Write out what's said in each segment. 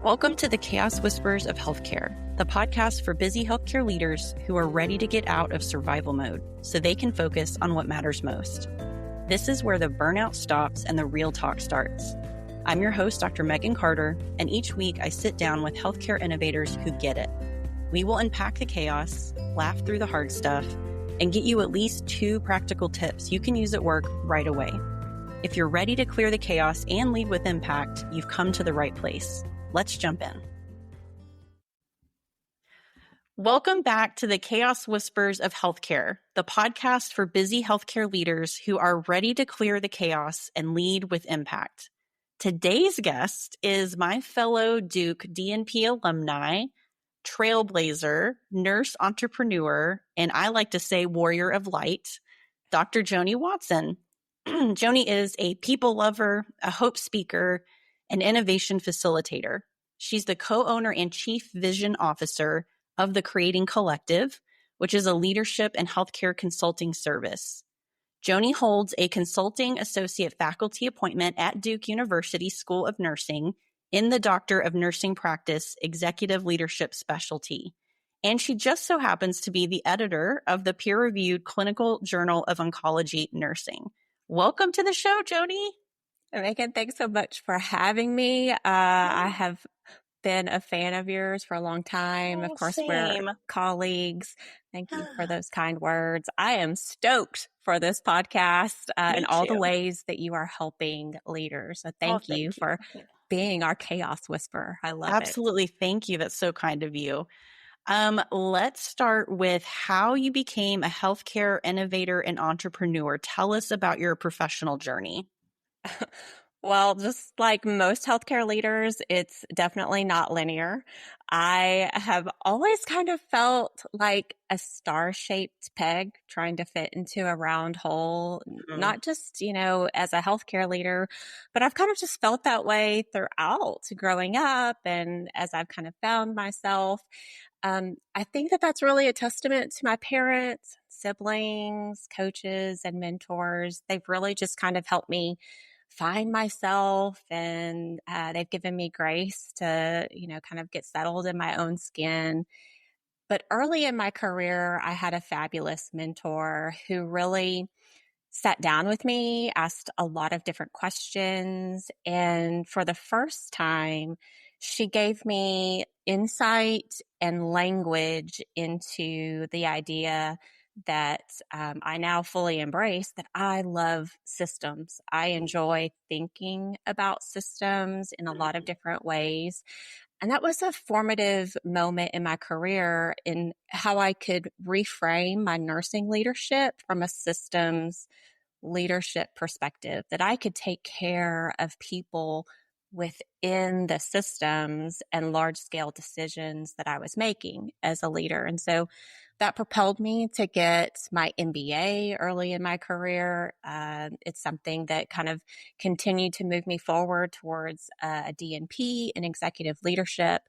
Welcome to the Chaos Whispers of Healthcare, the podcast for busy healthcare leaders who are ready to get out of survival mode so they can focus on what matters most. This is where the burnout stops and the real talk starts. I'm your host, Dr. Megan Carter, and each week I sit down with healthcare innovators who get it. We will unpack the chaos, laugh through the hard stuff, and get you at least 2 practical tips you can use at work right away. If you're ready to clear the chaos and lead with impact, you've come to the right place. Let's jump in. Welcome back to the Chaos Whispers of Healthcare, the podcast for busy healthcare leaders who are ready to clear the chaos and lead with impact. Today's guest is my fellow Duke DNP alumni, trailblazer, nurse entrepreneur, and I like to say warrior of light, Dr. Joni Watson. Joni is a people lover, a hope speaker, an innovation facilitator. She's the co-owner and chief vision officer of the Creating Collective, which is a leadership and healthcare consulting service. Joni holds a consulting associate faculty appointment at Duke University School of Nursing in the Doctor of Nursing Practice Executive Leadership Specialty. And she just so happens to be the editor of the peer-reviewed Clinical Journal of Oncology Nursing. Welcome to the show, Joni. Megan, thanks so much for having me. I have been a fan of yours for a long time. Of course, same. We're colleagues. Thank you for those kind words. I am stoked for this podcast and all the ways that you are helping leaders. So thank you for being our chaos whisperer. I love it. Absolutely. Thank you. That's so kind of you. Let's start with how you became a healthcare innovator and entrepreneur. Tell us about your professional journey. Well, just like most healthcare leaders, it's definitely not linear. I have always kind of felt like a star-shaped peg trying to fit into a round hole, not just, as a healthcare leader, but I've kind of just felt that way throughout growing up and as I've kind of found myself. I think that that's really a testament to my parents, siblings, coaches, and mentors. They've really just kind of helped me find myself, and they've given me grace to, kind of get settled in my own skin. But early in my career, I had a fabulous mentor who really sat down with me, asked a lot of different questions, and for the first time, she gave me insight and language into the idea that I now fully embrace, that I love systems. I enjoy thinking about systems in a lot of different ways. And that was a formative moment in my career in how I could reframe my nursing leadership from a systems leadership perspective, that I could take care of people within the systems and large scale decisions that I was making as a leader. And so that propelled me to get my MBA early in my career. It's something that kind of continued to move me forward towards a DNP and executive leadership.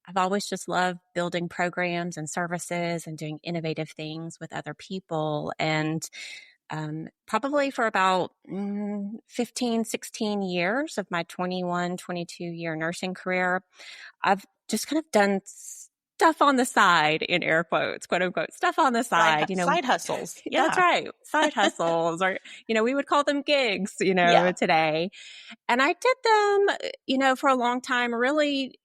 I've always just loved building programs and services and doing innovative things with other people. And probably for about 15, 16 years of my 21, 22-year nursing career, I've just kind of done stuff on the side, in air quotes, quote unquote, stuff on the side, side hustles. Yeah. That's right. Side hustles, or, we would call them gigs, today. And I did them, for a long time, really,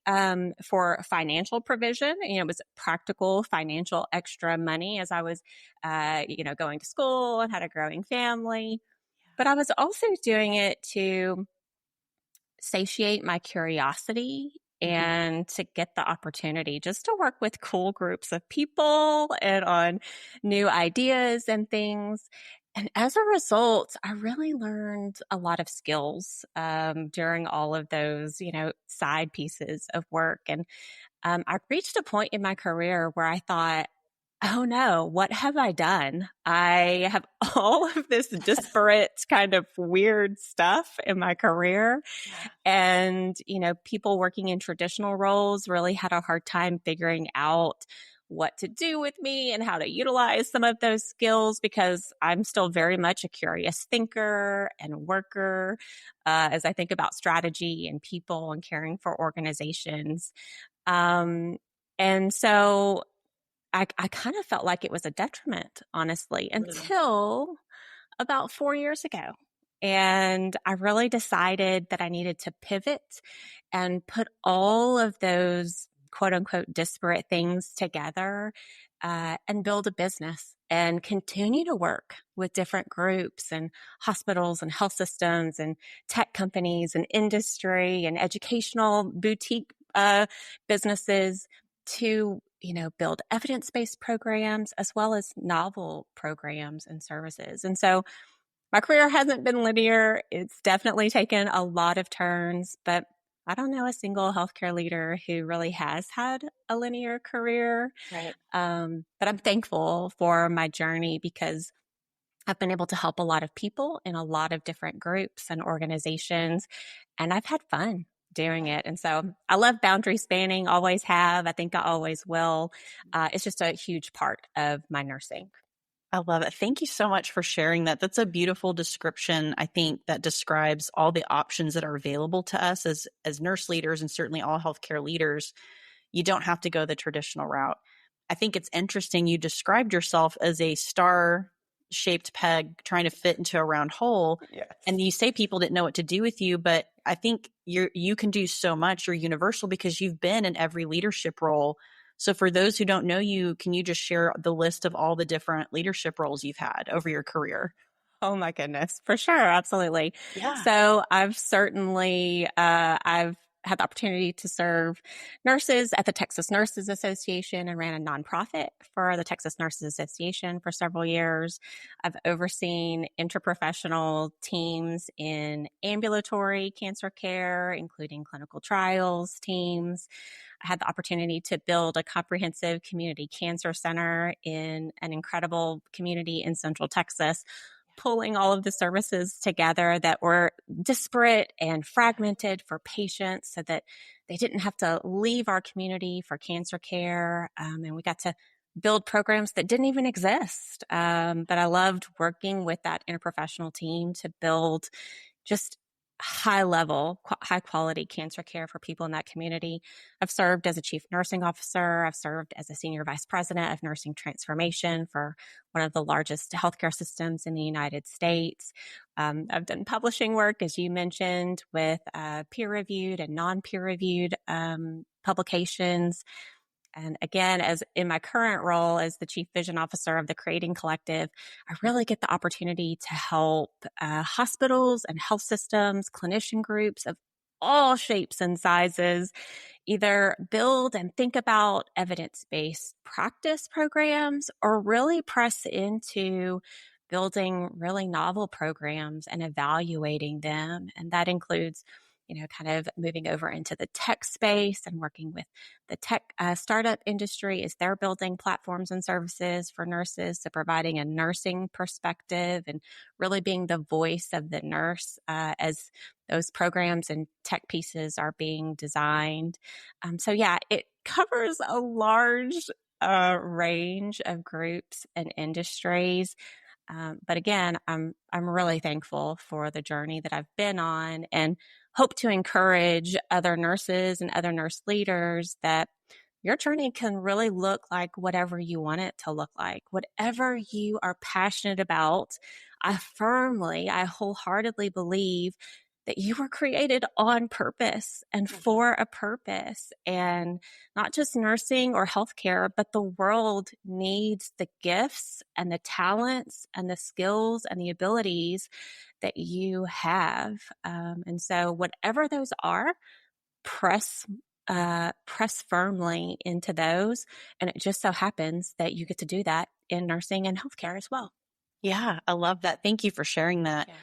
for financial provision. It was practical financial extra money as I was, going to school and had a growing family. But I was also doing it to satiate my curiosity and to get the opportunity just to work with cool groups of people and on new ideas and things. And as a result, I really learned a lot of skills during all of those, side pieces of work. And I reached a point in my career where I thought, oh no, what have I done? I have all of this disparate kind of weird stuff in my career. And, people working in traditional roles really had a hard time figuring out what to do with me and how to utilize some of those skills, because I'm still very much a curious thinker and worker as I think about strategy and people and caring for organizations. Um, and so I kind of felt like it was a detriment, honestly, until about 4 years ago. And I really decided that I needed to pivot and put all of those quote unquote disparate things together and build a business and continue to work with different groups and hospitals and health systems and tech companies and industry and educational boutique businesses to build evidence-based programs as well as novel programs and services. And so my career hasn't been linear. It's definitely taken a lot of turns, but I don't know a single healthcare leader who really has had a linear career. Right. But I'm thankful for my journey because I've been able to help a lot of people in a lot of different groups and organizations, and I've had fun doing it. And so I love boundary spanning, always have. I think I always will. It's just a huge part of my nursing. I love it. Thank you so much for sharing that. That's a beautiful description, I think, that describes all the options that are available to us as nurse leaders and certainly all healthcare leaders. You don't have to go the traditional route. I think it's interesting you described yourself as a star-shaped peg trying to fit into a round hole. Yes. And you say people didn't know what to do with you, but I think you can do so much. You're universal because you've been in every leadership role. So for those who don't know you, can you just share the list of all the different leadership roles you've had over your career? Oh my goodness, for sure, absolutely. Yeah. So I've certainly I've had the opportunity to serve nurses at the Texas Nurses Association and ran a nonprofit for the Texas Nurses Association for several years. I've overseen interprofessional teams in ambulatory cancer care, including clinical trials teams. I had the opportunity to build a comprehensive community cancer center in an incredible community in Central Texas, pulling all of the services together that were disparate and fragmented for patients so that they didn't have to leave our community for cancer care. And we got to build programs that didn't even exist. But I loved working with that interprofessional team to build just high level, high quality cancer care for people in that community. I've served as a chief nursing officer. I've served as a senior vice president of nursing transformation for one of the largest healthcare systems in the United States. I've done publishing work, as you mentioned, with peer reviewed and non-peer reviewed publications. And again, as in my current role as the Chief Vision Officer of the Creating Collective, I really get the opportunity to help hospitals and health systems, clinician groups of all shapes and sizes, either build and think about evidence-based practice programs or really press into building really novel programs and evaluating them. And that includes kind of moving over into the tech space and working with the tech startup industry as they're building platforms and services for nurses, so providing a nursing perspective and really being the voice of the nurse as those programs and tech pieces are being designed. So yeah, it covers a large range of groups and industries. But again, I'm really thankful for the journey that I've been on and hope to encourage other nurses and other nurse leaders that your journey can really look like whatever you want it to look like, whatever you are passionate about. I wholeheartedly believe that you were created on purpose and for a purpose, and not just nursing or healthcare, but the world needs the gifts and the talents and the skills and the abilities that you have. And so whatever those are, press firmly into those. And it just so happens that you get to do that in nursing and healthcare as well. Yeah, I love that. Thank you for sharing that. Yeah.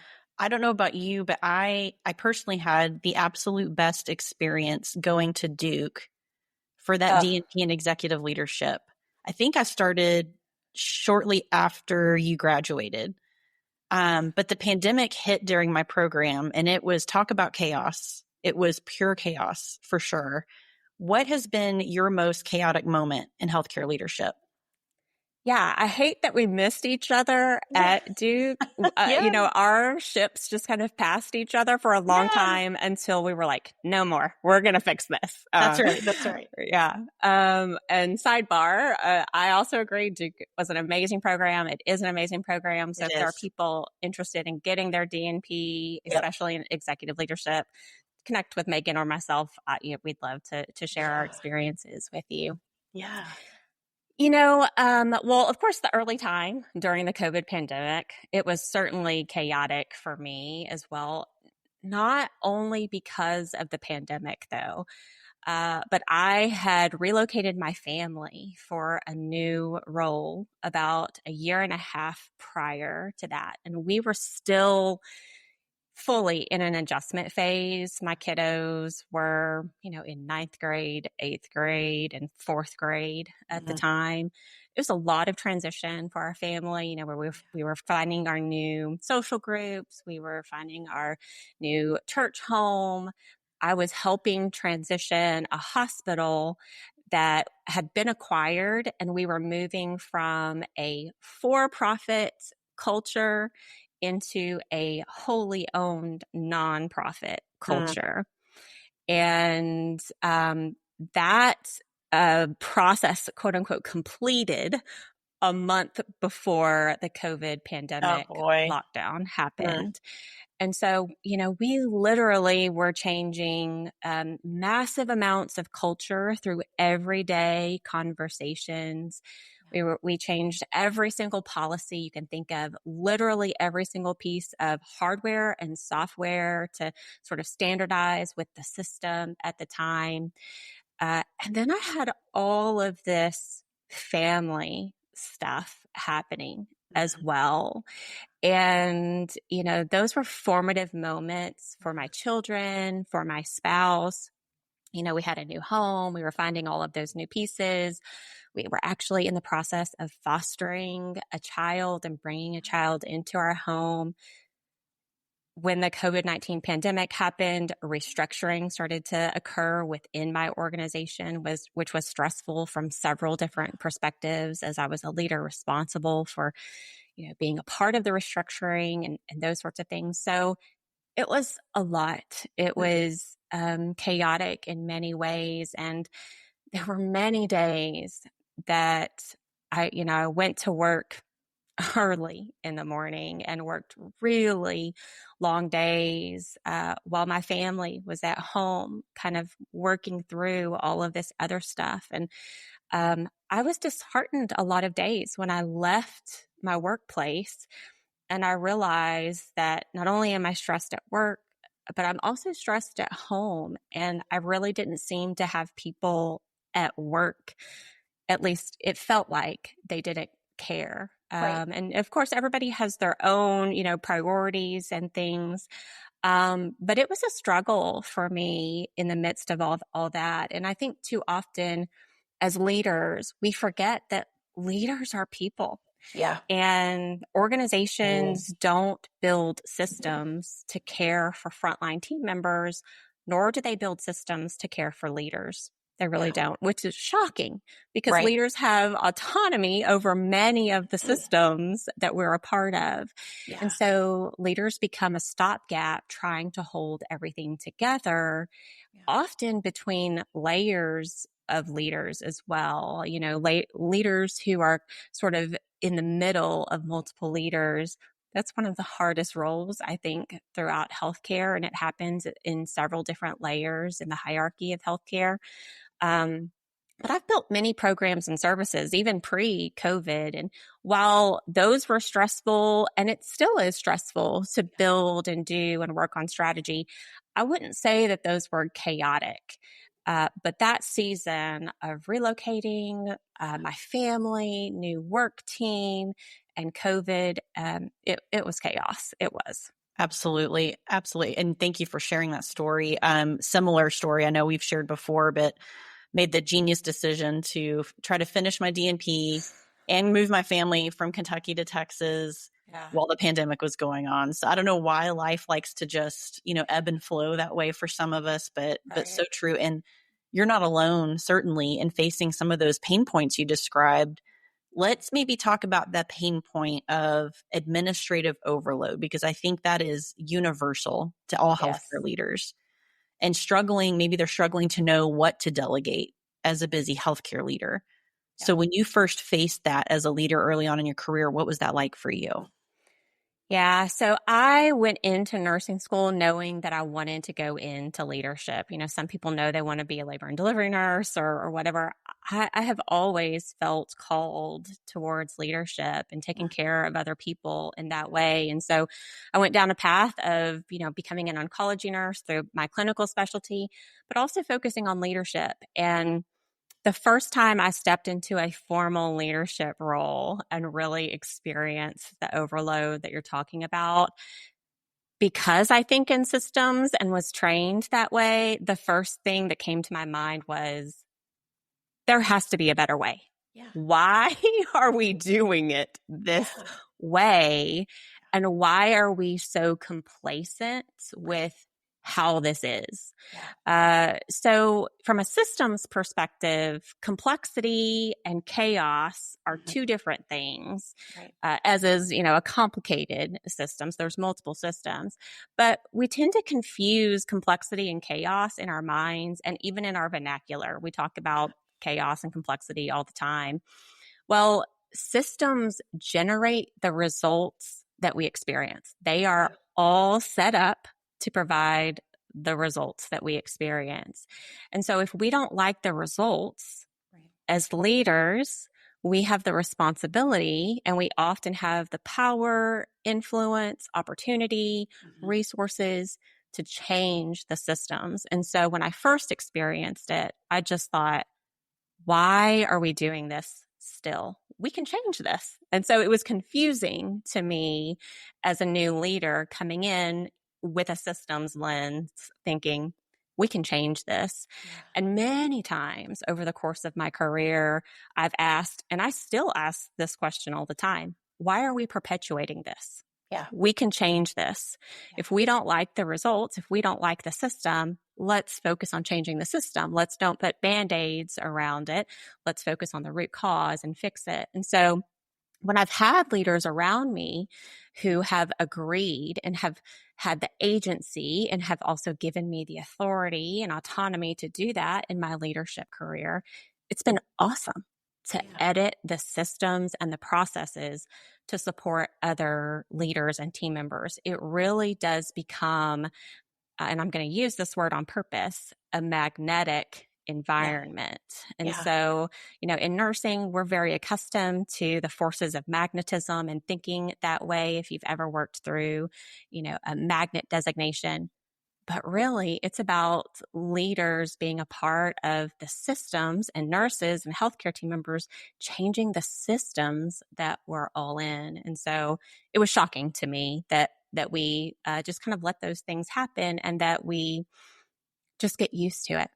I don't know about you, but I personally had the absolute best experience going to Duke for that DNP and executive leadership. I think I started shortly after you graduated. But the pandemic hit during my program, and it was talk about chaos. It was pure chaos for sure. What has been your most chaotic moment in healthcare leadership? Yeah, I hate that we missed each other at Duke. Yeah. Our ships just kind of passed each other for a long Yeah. time until we were like, no more. We're going to fix this. That's right. That's right. Yeah. And sidebar, I also agree Duke was an amazing program. It is an amazing program. So It if there are is. people interested in getting their DNP, Yep. especially in executive leadership, connect with Megan or myself. We'd love to share our experiences with you. Yeah. Well, of course, the early time during the COVID pandemic, it was certainly chaotic for me as well. Not only because of the pandemic, though, but I had relocated my family for a new role about a year and a half prior to that. And we were still fully in an adjustment phase. My kiddos were, in ninth grade, eighth grade, and fourth grade at the time. It was a lot of transition for our family, where we were finding our new social groups. We were finding our new church home. I was helping transition a hospital that had been acquired, and we were moving from a for-profit culture into a wholly owned nonprofit culture. And that process, quote unquote, completed a month before the COVID pandemic lockdown happened. And so, we literally were changing massive amounts of culture through everyday conversations. We changed every single policy you can think of, literally every single piece of hardware and software to sort of standardize with the system at the time. And then I had all of this family stuff happening as well. And, those were formative moments for my children, for my spouse. We had a new home. We were finding all of those new pieces. We were actually in the process of fostering a child and bringing a child into our home. When the COVID-19 pandemic happened, restructuring started to occur within my organization, which was stressful from several different perspectives, as I was a leader responsible for, being a part of the restructuring and those sorts of things. So it was a lot. It was chaotic in many ways. And there were many days that I went to work early in the morning and worked really long days while my family was at home, kind of working through all of this other stuff. And I was disheartened a lot of days when I left my workplace and I realized that not only am I stressed at work, but I'm also stressed at home. And I really didn't seem to have people at work. At least it felt like they didn't care. Right. And of course, everybody has their own, priorities and things. But it was a struggle for me in the midst of all that. And I think too often as leaders, we forget that leaders are people. Yeah. And organizations don't build systems to care for frontline team members, nor do they build systems to care for leaders. They really don't, which is shocking because leaders have autonomy over many of the systems that we're a part of. Yeah. And so leaders become a stopgap trying to hold everything together, often between layers of leaders as well. Leaders who are sort of in the middle of multiple leaders. That's one of the hardest roles, I think, throughout healthcare. And it happens in several different layers in the hierarchy of healthcare. But I've built many programs and services, even pre-COVID. And while those were stressful, and it still is stressful to build and do and work on strategy, I wouldn't say that those were chaotic. But that season of relocating, my family, new work team, and COVID, it was chaos. It was. Absolutely. Absolutely. And thank you for sharing that story. Similar story I know we've shared before, but made the genius decision to try to finish my DNP and move my family from Kentucky to Texas while the pandemic was going on. So I don't know why life likes to just, ebb and flow that way for some of us, but so true. And you're not alone, certainly, in facing some of those pain points you described. Let's maybe talk about that pain point of administrative overload, because I think that is universal to all Yes. healthcare leaders, and struggling. Maybe they're struggling to know what to delegate as a busy healthcare leader. Yeah. So when you first faced that as a leader early on in your career, what was that like for you? Yeah. So I went into nursing school knowing that I wanted to go into leadership. Some people know they want to be a labor and delivery nurse or whatever. I have always felt called towards leadership and taking care of other people in that way. And so I went down a path of, becoming an oncology nurse through my clinical specialty, but also focusing on leadership. And the first time I stepped into a formal leadership role and really experienced the overload that you're talking about, because I think in systems and was trained that way, the first thing that came to my mind was there has to be a better way. Yeah. Why are we doing it this way? And why are we so complacent with how this is? So from a systems perspective, complexity and chaos are two different things, as is, a complicated systems. There's multiple systems, but we tend to confuse complexity and chaos in our minds and even in our vernacular. We talk about chaos and complexity all the time. Well, systems generate the results that we experience. They are all set up to provide the results that we experience. And so if we don't like the results, as leaders, we have the responsibility, and we often have the power, influence, opportunity, resources to change the systems. And so when I first experienced it, I just thought, why are we doing this still? We can change this. And so it was confusing to me as a new leader coming in with a systems lens, thinking, we can change this. And many times over the course of my career, I've asked, and I still ask this question all the time, why are we perpetuating this? We can change this. If we don't like the results, if we don't like the system, let's focus on changing the system. Let's don't put Band-Aids around it. Let's focus on the root cause and fix it. And so when I've had leaders around me who have agreed and have had the agency and have also given me the authority and autonomy to do that in my leadership career, it's been awesome to edit the systems and the processes to support other leaders and team members. It really does become, and I'm going to use this word on purpose, a magnetic environment. And so, in nursing, we're very accustomed to the forces of magnetism and thinking that way. If you've ever worked through, a magnet designation, but really it's about leaders being a part of the systems and nurses and healthcare team members changing the systems that we're all in. And so it was shocking to me that we just kind of let those things happen and that we just get used to it.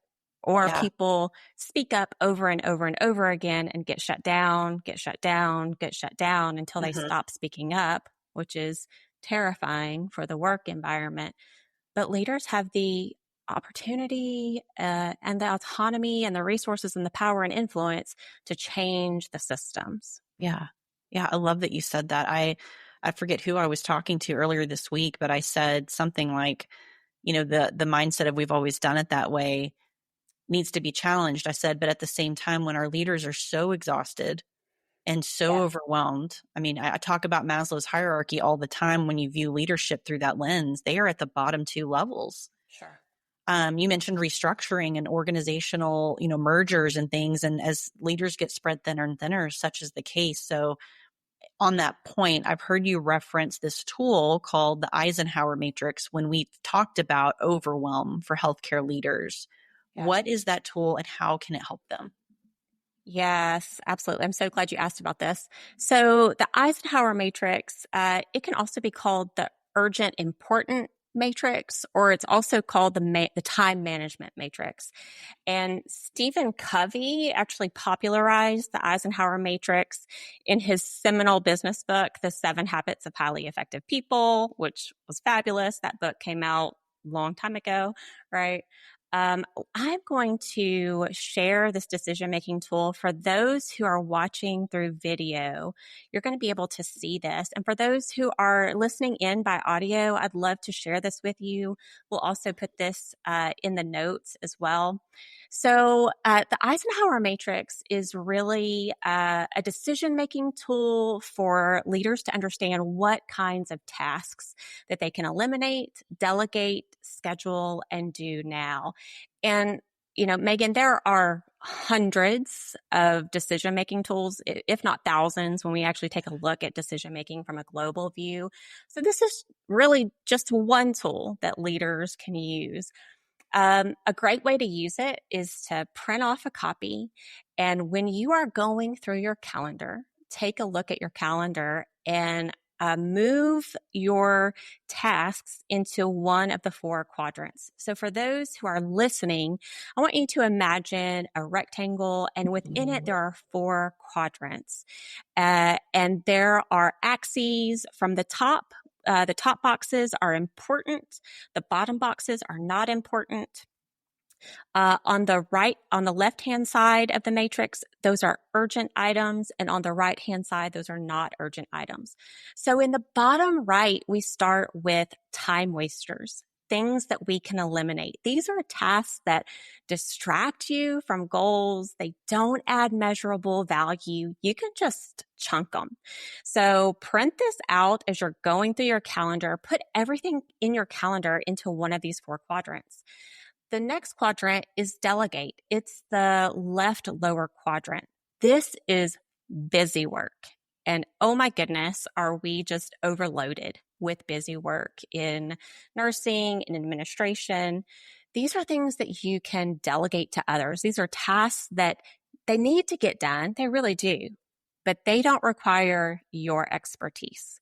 Or people speak up over and over and over again and get shut down until they stop speaking up, which is terrifying for the work environment. But leaders have the opportunity and the autonomy and the resources and the power and influence to change the systems. Yeah. I love that you said that. I forget who I was talking to earlier this week, but I said something like, the mindset of we've always done it that way needs to be challenged. I said, but at the same time, when our leaders are so exhausted and so overwhelmed, I talk about Maslow's hierarchy all the time. When you view leadership through that lens, they are at the bottom two levels. Sure. You mentioned restructuring and organizational, mergers and things. And as leaders get spread thinner and thinner, such is the case. So on that point, I've heard you reference this tool called the Eisenhower Matrix when we talked about overwhelm for healthcare leaders. What is that tool and how can it help them? Yes, absolutely. I'm so glad you asked about this. So the Eisenhower Matrix, it can also be called the urgent important matrix, or it's also called the time management matrix. And Stephen Covey actually popularized the Eisenhower Matrix in his seminal business book, The 7 Habits of Highly Effective People, which was fabulous. That book came out a long time ago, right? I'm going to share this decision-making tool for those who are watching through video. You're going to be able to see this. And for those who are listening in by audio, I'd love to share this with you. We'll also put this in the notes as well. So the Eisenhower Matrix is really a decision-making tool for leaders to understand what kinds of tasks that they can eliminate, delegate, schedule, and do now. And, Megan, there are hundreds of decision-making tools, if not thousands, when we actually take a look at decision-making from a global view. So this is really just one tool that leaders can use. A great way to use it is to print off a copy. And when you are going through your calendar, take a look at your calendar and move your tasks into one of the 4 quadrants. So for those who are listening, I want you to imagine a rectangle, and within it, there are 4 quadrants. And there are axes from the top. The top boxes are important. The bottom boxes are not important. On the left-hand side of the matrix, those are urgent items. And on the right-hand side, those are not urgent items. So in the bottom right, we start with time wasters, things that we can eliminate. These are tasks that distract you from goals. They don't add measurable value. You can just chunk them. So print this out as you're going through your calendar. Put everything in your calendar into one of these 4 quadrants. The next quadrant is delegate. It's the left lower quadrant. This is busy work. And oh my goodness, are we just overloaded with busy work in nursing, in administration? These are things that you can delegate to others. These are tasks that they need to get done. They really do, but they don't require your expertise.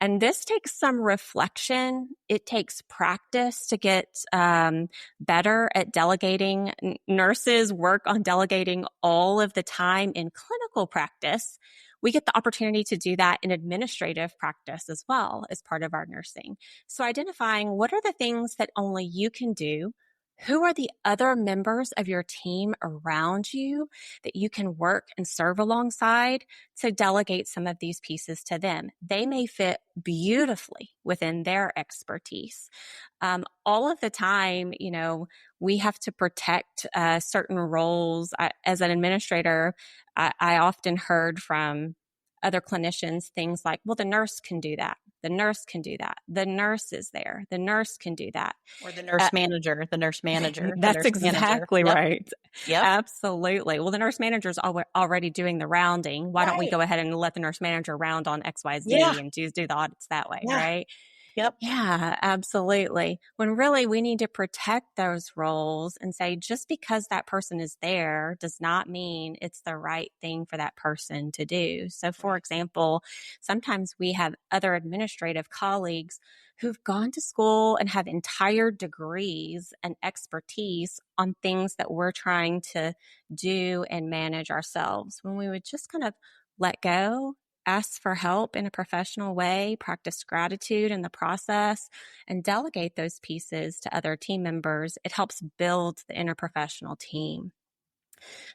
And this takes some reflection. It takes practice to get better at delegating. Nurses work on delegating all of the time in clinical practice. We get the opportunity to do that in administrative practice as well as part of our nursing. So identifying what are the things that only you can do. Who are the other members of your team around you that you can work and serve alongside to delegate some of these pieces to them? They may fit beautifully within their expertise. All of the time, we have to protect certain roles. As an administrator, I often heard from other clinicians things like, well, the nurse can do that. The nurse can do that. The nurse is there. The nurse can do that. Or the nurse manager, the nurse manager. That's exactly right. Yep. Absolutely. Well, the nurse manager is already doing the rounding. Why don't we go ahead and let the nurse manager round on XYZ and do the audits that way, right? Yep. Yeah, absolutely. When really we need to protect those roles and say, just because that person is there does not mean it's the right thing for that person to do. So for example, sometimes we have other administrative colleagues who've gone to school and have entire degrees and expertise on things that we're trying to do and manage ourselves. When we would just kind of let go, ask for help in a professional way, practice gratitude in the process, and delegate those pieces to other team members, it helps build the interprofessional team.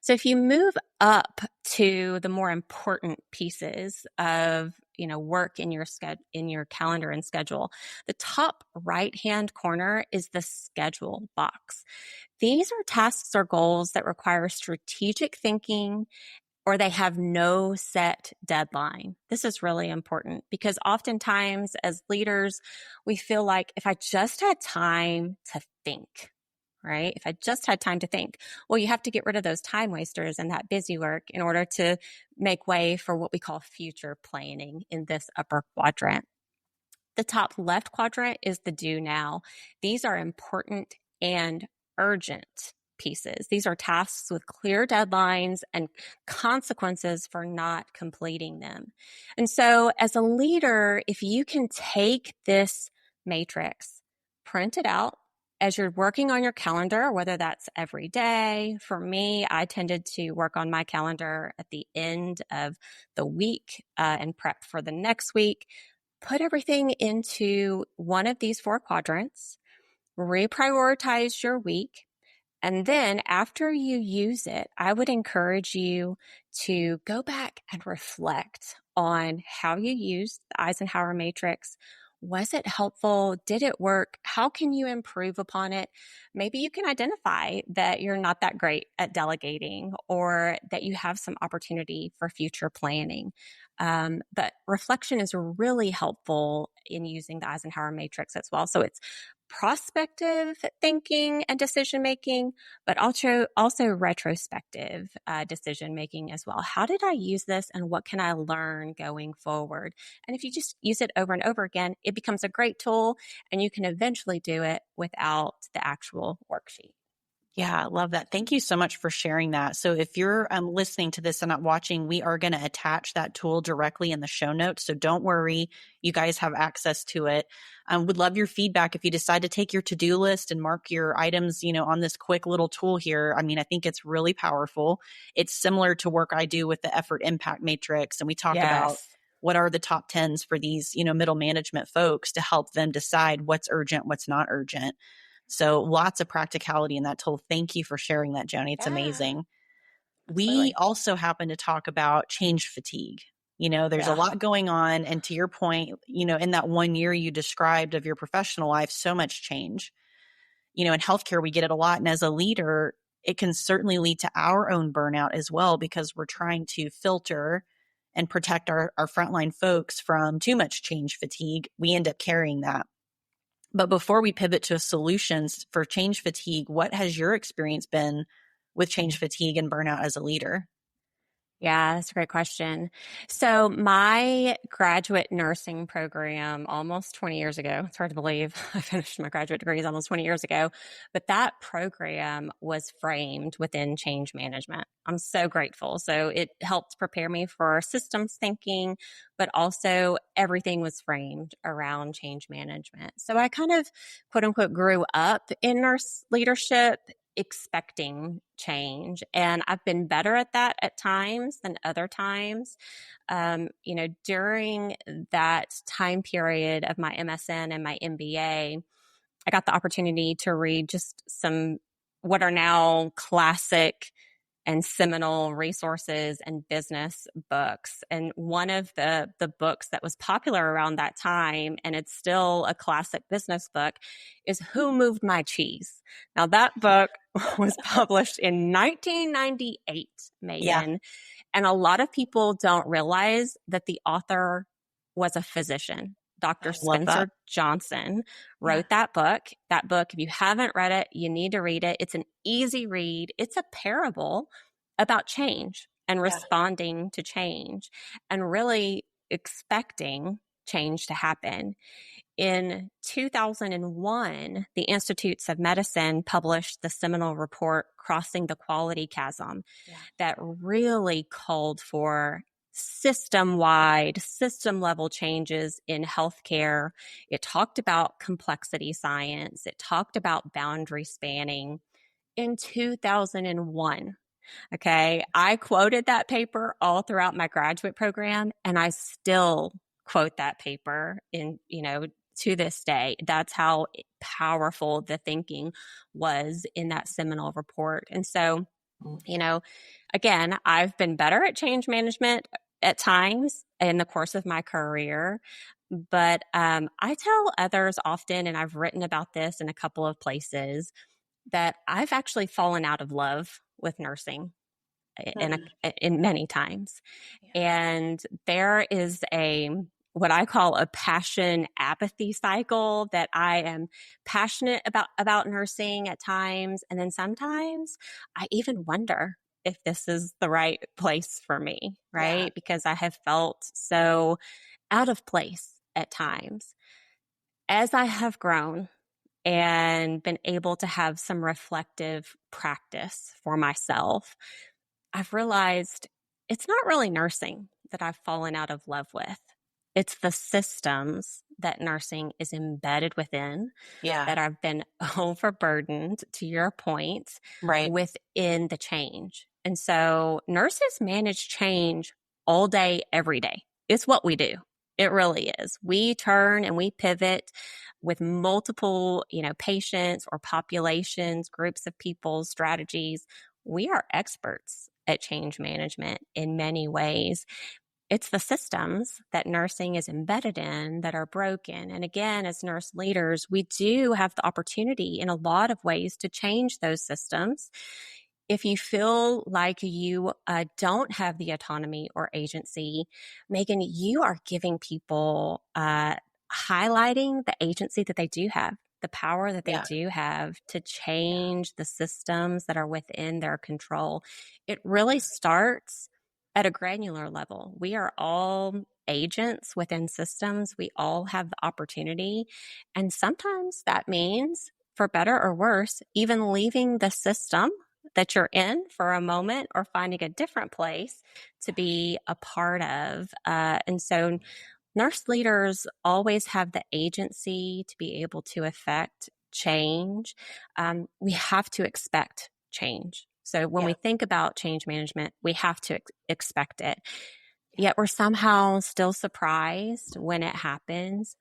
So if you move up to the more important pieces of work in your calendar and schedule, the top right-hand corner is the schedule box. These are tasks or goals that require strategic thinking, or they have no set deadline. This is really important because oftentimes as leaders, we feel like if I just had time to think, right? If I just had time to think, well, you have to get rid of those time wasters and that busy work in order to make way for what we call future planning in this upper quadrant. The top left quadrant is the do now. These are important and urgent pieces. These are tasks with clear deadlines and consequences for not completing them. And so as a leader, if you can take this matrix, print it out as you're working on your calendar, whether that's every day. For me, I tended to work on my calendar at the end of the week and prep for the next week. Put everything into one of these 4 quadrants, reprioritize your week, And then after you use it, I would encourage you to go back and reflect on how you used the Eisenhower Matrix. Was it helpful? Did it work? How can you improve upon it? Maybe you can identify that you're not that great at delegating or that you have some opportunity for future planning. But reflection is really helpful in using the Eisenhower Matrix as well. So it's prospective thinking and decision making, but also retrospective decision making as well. How did I use this, and what can I learn going forward? And if you just use it over and over again, it becomes a great tool, and you can eventually do it without the actual worksheet. Yeah, I love that. Thank you so much for sharing that. So if you're listening to this and not watching, we are going to attach that tool directly in the show notes. So don't worry, you guys have access to it. Would love your feedback if you decide to take your to-do list and mark your items, on this quick little tool here. I mean, I think it's really powerful. It's similar to work I do with the effort impact matrix. And we talk about Yes. what are the top 10s for these, middle management folks to help them decide what's urgent, what's not urgent. So lots of practicality in that tool. Thank you for sharing that, Joni. It's Yeah, amazing. We absolutely. also happen to talk about change fatigue. There's a Yeah. lot going on. And to your point, in that 1 year you described of your professional life, so much change. In healthcare, we get it a lot. And as a leader, it can certainly lead to our own burnout as well, because we're trying to filter and protect our frontline folks from too much change fatigue. We end up carrying that. But before we pivot to solutions for change fatigue, what has your experience been with change fatigue and burnout as a leader? Yeah, that's a great question. So, my graduate nursing program almost 20 years ago, it's hard to believe I finished my graduate degrees almost 20 years ago, but that program was framed within change management. I'm so grateful. So, it helped prepare me for systems thinking, but also everything was framed around change management. So, I kind of quote unquote grew up in nurse leadership expecting change. And I've been better at that at times than other times. During that time period of my MSN and my MBA, I got the opportunity to read just some what are now classic and seminal resources and business books. And one of the books that was popular around that time, and it's still a classic business book, is Who Moved My Cheese? Now that book was published in 1998, Yeah, Megan. And a lot of people don't realize that the author was a physician. Dr. I love that. Spencer Johnson Yeah, wrote that book. That book, if you haven't read it, you need to read it. It's an easy read. It's a parable about change and yeah, responding to change and really expecting change to happen. In 2001, the Institutes of Medicine published the seminal report, Crossing the Quality Chasm, yeah. that really called for system-wide, system-level changes in healthcare. It talked about complexity science. It talked about boundary spanning in 2001. Okay. I quoted that paper all throughout my graduate program, and I still quote that paper to this day. That's how powerful the thinking was in that seminal report. And so, you know, again, I've been better at change management at times in the course of my career. But I tell others often, and I've written about this in a couple of places, that I've actually fallen out of love with nursing in, Mm, in many times. yeah. And there is what I call a passion apathy cycle, that I am passionate about nursing at times. And then sometimes I even wonder if this is the right place for me, Yeah. right? Because I have felt so out of place at times. As I have grown and been able to have some reflective practice for myself, I've realized it's not really nursing that I've fallen out of love with. It's the systems that nursing is embedded within Yeah. that I've been overburdened, to your point, Right. within the change. And so nurses manage change all day, every day. It's what we do. It really is. We turn and we pivot with multiple, patients or populations, groups of people, strategies. We are experts at change management in many ways. It's the systems that nursing is embedded in that are broken. And again, as nurse leaders, we do have the opportunity in a lot of ways to change those systems. If you feel like you don't have the autonomy or agency, Megan, you are giving people highlighting the agency that they do have, the power that they Yeah. do have to change the systems that are within their control. It really starts at a granular level. We are all agents within systems. We all have the opportunity. And sometimes that means, for better or worse, even leaving the system that you're in for a moment or finding a different place to be a part of. And so nurse leaders always have the agency to be able to affect change. We have to expect change. So when we Yeah. think about change management, we have to expect it. Yeah. Yet we're somehow still surprised when it happens,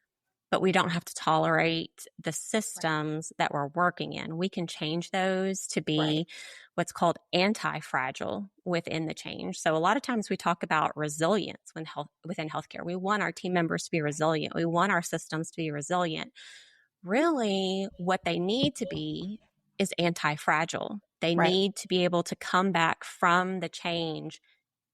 but we don't have to tolerate the systems that we're working in. We can change those to Right. be what's called anti-fragile within the change. So a lot of times we talk about resilience within healthcare. We want our team members to be resilient. We want our systems to be resilient. Really, what they need to be is anti-fragile. They Right. need to be able to come back from the change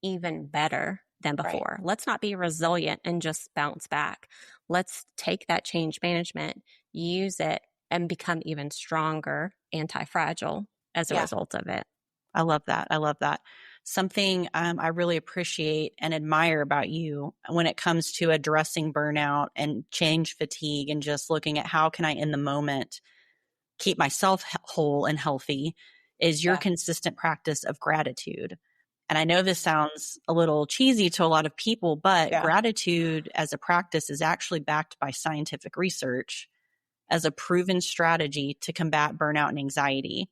even better than Right. before. Let's not be resilient and just bounce back. Let's take that change management, use it, and become even stronger, anti-fragile as a Yeah. result of it. I love that. I love that. Something I really appreciate and admire about you when it comes to addressing burnout and change fatigue and just looking at how can I in the moment keep myself whole and healthy is your Yeah. consistent practice of gratitude. And I know this sounds a little cheesy to a lot of people, but Yeah. gratitude as a practice is actually backed by scientific research as a proven strategy to combat burnout and anxiety.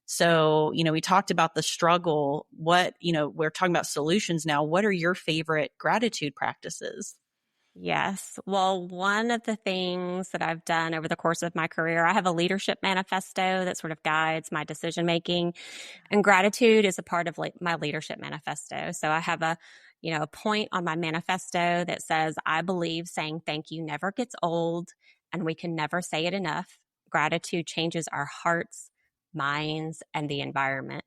So, we talked about the struggle. We're talking about solutions now. What are your favorite gratitude practices? Yes. Well, one of the things that I've done over the course of my career, I have a leadership manifesto that sort of guides my decision making, and gratitude is a part of my leadership manifesto. So I have a point on my manifesto that says, I believe saying thank you never gets old and we can never say it enough. Gratitude changes our hearts, minds, and the environment.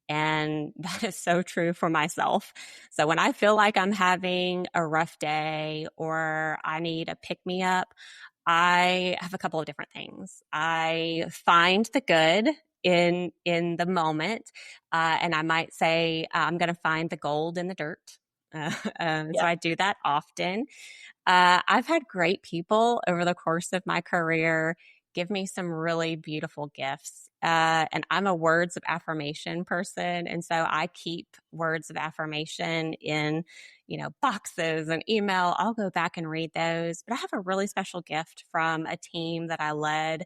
And that is so true for myself. So when I feel like I'm having a rough day or I need a pick me up, I have a couple of different things. I find the good in the moment, and I might say I'm going to find the gold in the dirt. So Yeah. I do that often. I've had great people over the course of my career give me some really beautiful gifts. And I'm a words of affirmation person. And so I keep words of affirmation in, boxes and email. I'll go back and read those. But I have a really special gift from a team that I led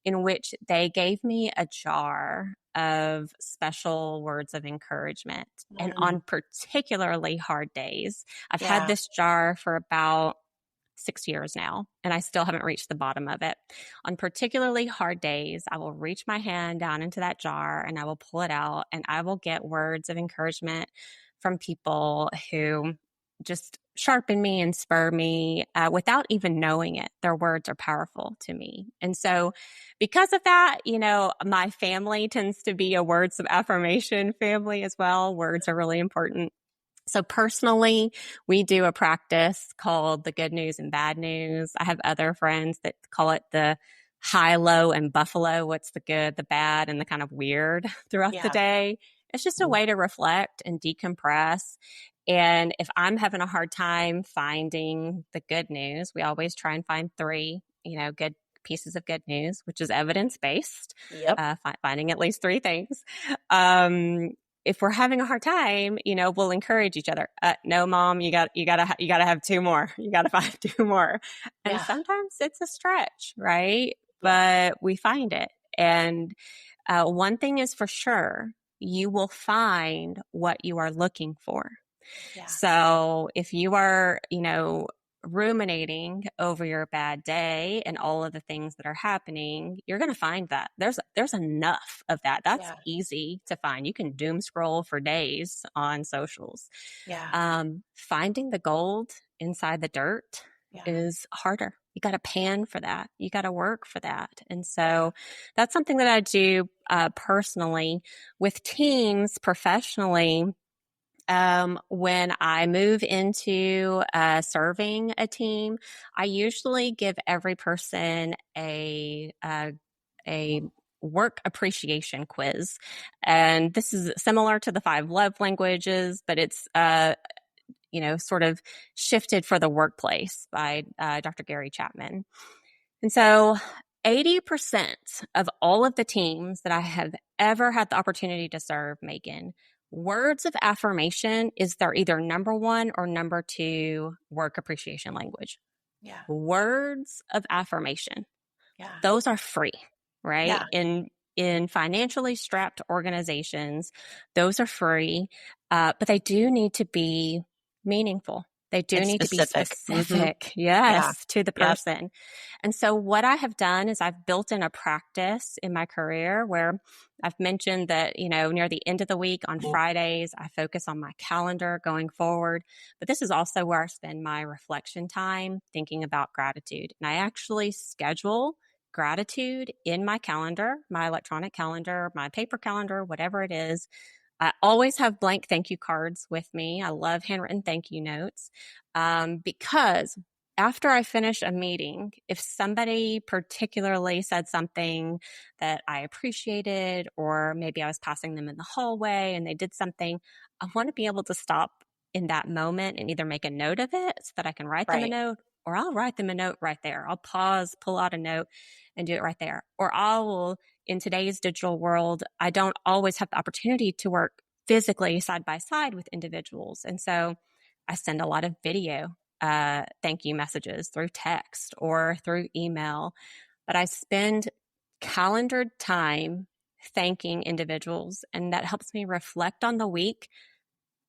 in which they gave me a jar of special words of encouragement. And Mm, on particularly hard days, I've had yeah. this jar for about 6 years now, and I still haven't reached the bottom of it. On particularly hard days, I will reach my hand down into that jar and I will pull it out and I will get words of encouragement from people who just sharpen me and spur me without even knowing it. Their words are powerful to me. And so, because of that, my family tends to be a words of affirmation family as well. Words are really important. So personally, we do a practice called the good news and bad news. I have other friends that call it the high, low, and buffalo. What's the good, the bad, and the kind of weird throughout the Yeah. day. It's just a way to reflect and decompress. And if I'm having a hard time finding the good news, we always try and find three, good pieces of good news, which is evidence based, Yep. finding at least three things. Um, if we're having a hard time, we'll encourage each other. No, mom, you gotta have two more. You gotta find two more. And Yeah. sometimes it's a stretch, right? Yeah. But we find it. And one thing is for sure, you will find what you are looking for. Yeah. So if you are, ruminating over your bad day and all of the things that are happening, you're going to find that there's enough of that. That's Yeah. easy to find. You can doom scroll for days on socials. Yeah. Finding the gold inside the dirt Yeah. is harder. You got to pan for that. You got to work for that. And so that's something that I do personally with teams professionally. When I move into serving a team, I usually give every person a work appreciation quiz, and this is similar to the 5 love languages, but it's sort of shifted for the workplace by Dr. Gary Chapman. And so 80% of all of the teams that I have ever had the opportunity to serve, Megan, words of affirmation is their either number 1 or number 2 work appreciation language. Yeah. Words of affirmation. Yeah. Those are free, right? Yeah. In financially strapped organizations, those are free, but they do need to be meaningful. They do need to be specific, yes, to the person. And so what I have done is I've built in a practice in my career where I've mentioned that, near the end of the week on Fridays, I focus on my calendar going forward. But this is also where I spend my reflection time thinking about gratitude. And I actually schedule gratitude in my calendar, my electronic calendar, my paper calendar, whatever it is. I always have blank thank you cards with me. I love handwritten thank you notes because after I finish a meeting, if somebody particularly said something that I appreciated, or maybe I was passing them in the hallway and they did something, I want to be able to stop in that moment and either make a note of it so that I can write them a note, or I'll write them a note right there. I'll pause, pull out a note and do it right there. Or I will, in today's digital world, I don't always have the opportunity to work physically side by side with individuals. And so I send a lot of video thank you messages through text or through email. But I spend calendared time thanking individuals, and that helps me reflect on the week.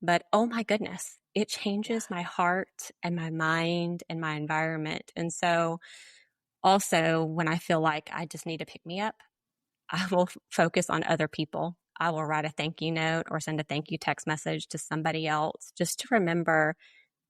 But oh my goodness, it changes my heart and my mind and my environment. And so also, when I feel like I just need to pick me up, I will focus on other people. I will write a thank you note or send a thank you text message to somebody else just to remember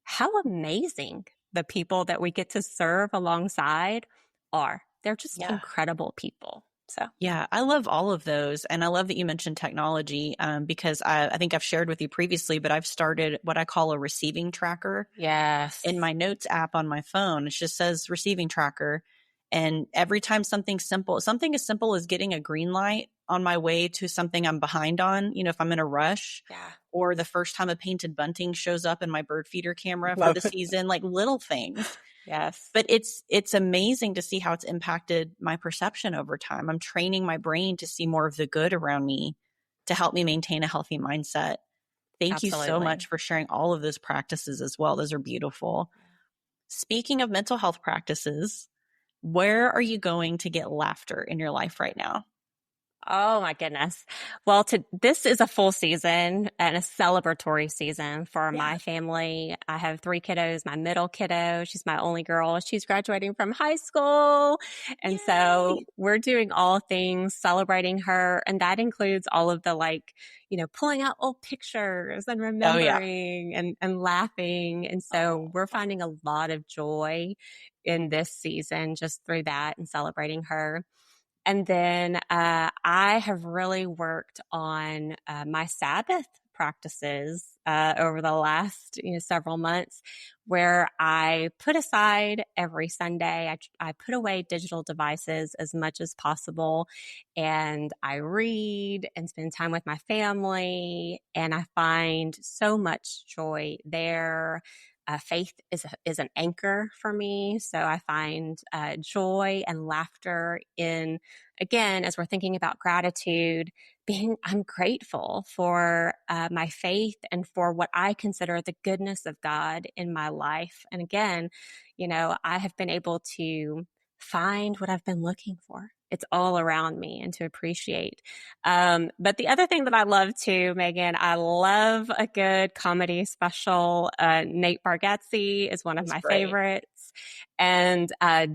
how amazing the people that we get to serve alongside are. They're just incredible people. So yeah, I love all of those. And I love that you mentioned technology because I think I've shared with you previously, but I've started what I call a receiving tracker. Yes. In my notes app on my phone. It just says receiving tracker. And every time something as simple as getting a green light on my way to something I'm behind on, if I'm in a rush, or the first time a painted bunting shows up in my bird feeder camera for the season, like little things. Yes. But it's amazing to see how it's impacted my perception over time. I'm training my brain to see more of the good around me to help me maintain a healthy mindset. Thank you so much for sharing all of those practices as well. Those are beautiful. Speaking of mental health practices, where are you going to get laughter in your life right now? Oh my goodness. Well, this is a full season and a celebratory season for my family. I have 3 kiddos. My middle kiddo, she's my only girl. She's graduating from high school. And so we're doing all things celebrating her. And that includes all of the pulling out old pictures and remembering and laughing. And so we're finding a lot of joy in this season just through that and celebrating her. And then I have really worked on my Sabbath practices over the last several months, where I put aside every Sunday. I put away digital devices as much as possible, and I read and spend time with my family, and I find so much joy there. Faith is an anchor for me. So I find joy and laughter in, again, as we're thinking about gratitude, I'm grateful for my faith and for what I consider the goodness of God in my life. And again, I have been able to find what I've been looking for it's all around me and to appreciate. But the other thing that I love too, Megan, I love a good comedy special. Nate Bargatze is one of my favorites. And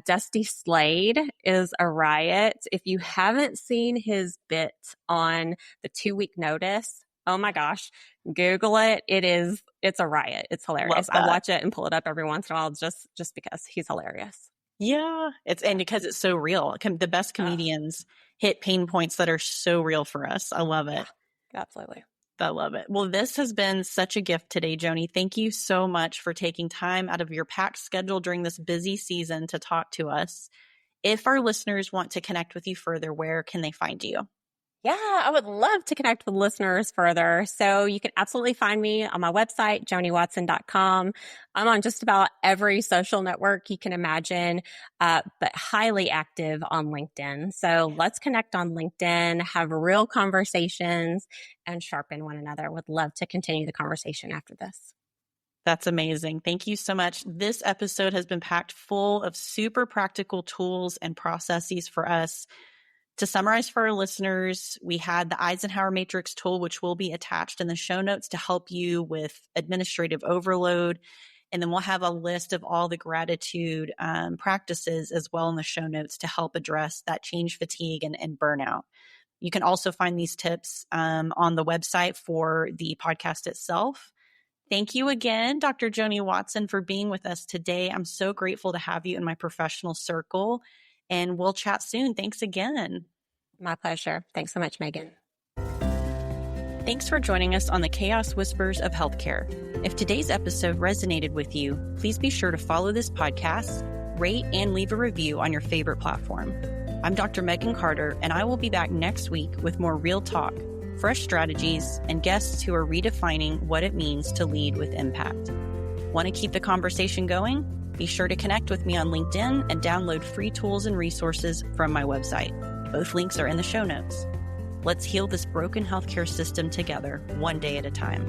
Dusty Slade is a riot. If you haven't seen his bit on the 2-week notice, oh my gosh, Google it. It's a riot. It's hilarious. I watch it and pull it up every once in a while just because he's hilarious. Yeah. And because it's so real. The best comedians hit pain points that are so real for us. I love it. Yeah, absolutely. I love it. Well, this has been such a gift today, Joni. Thank you so much for taking time out of your packed schedule during this busy season to talk to us. If our listeners want to connect with you further, where can they find you? Yeah, I would love to connect with listeners further. So you can absolutely find me on my website, joniwatson.com. I'm on just about every social network you can imagine, but highly active on LinkedIn. So let's connect on LinkedIn, have real conversations, and sharpen one another. Would love to continue the conversation after this. That's amazing. Thank you so much. This episode has been packed full of super practical tools and processes for us. To summarize for our listeners, we had the Eisenhower Matrix tool, which will be attached in the show notes to help you with administrative overload. And then we'll have a list of all the gratitude practices as well in the show notes to help address that change fatigue and burnout. You can also find these tips on the website for the podcast itself. Thank you again, Dr. Joni Watson, for being with us today. I'm so grateful to have you in my professional circle. And we'll chat soon. Thanks again. My pleasure. Thanks so much, Megan. Thanks for joining us on the Chaos Whispers of Healthcare. If today's episode resonated with you, please be sure to follow this podcast, rate, and leave a review on your favorite platform. I'm Dr. Megan Carter, and I will be back next week with more real talk, fresh strategies, and guests who are redefining what it means to lead with impact. Want to keep the conversation going? Be sure to connect with me on LinkedIn and download free tools and resources from my website. Both links are in the show notes. Let's heal this broken healthcare system together, one day at a time.